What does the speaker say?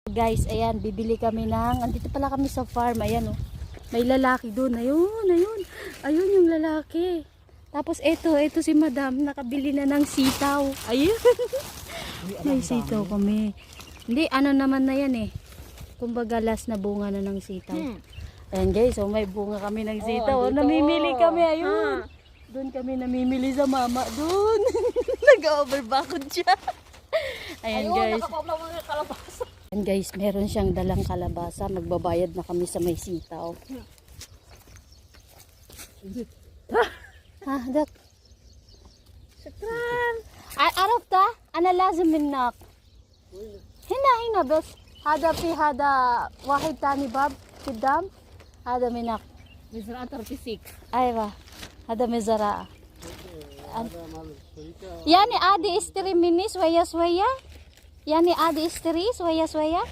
Guys, ayan, bibili kami ng, andito pala kami sa farm, ayan oh. May lalaki doon, ayun yung lalaki. Tapos ito si madam, nakabili na ng sitaw. Ayun. May sitaw kami. Hindi, ano naman na yan eh. Kumbaga last na bunga na ng sitaw. Ayan guys, so may bunga kami ng sitaw. Namimili kami, ayun. Doon kami namimili sa mama, doon. Nag-overbakod siya. Ayan guys. Ayan guys, meron siyang dalang kalabasa. Magbabayad na kami sa may sitaw. Ha, dak. Shukran. عرفت أنا لازم منك هنا بس هذا في هذا واحد تاني باب قدام هذا منك مزرعة تربيسيك أيوة هذا مزرعة يعني عادي اشتري مني شوية يعني عادي اشتري شوية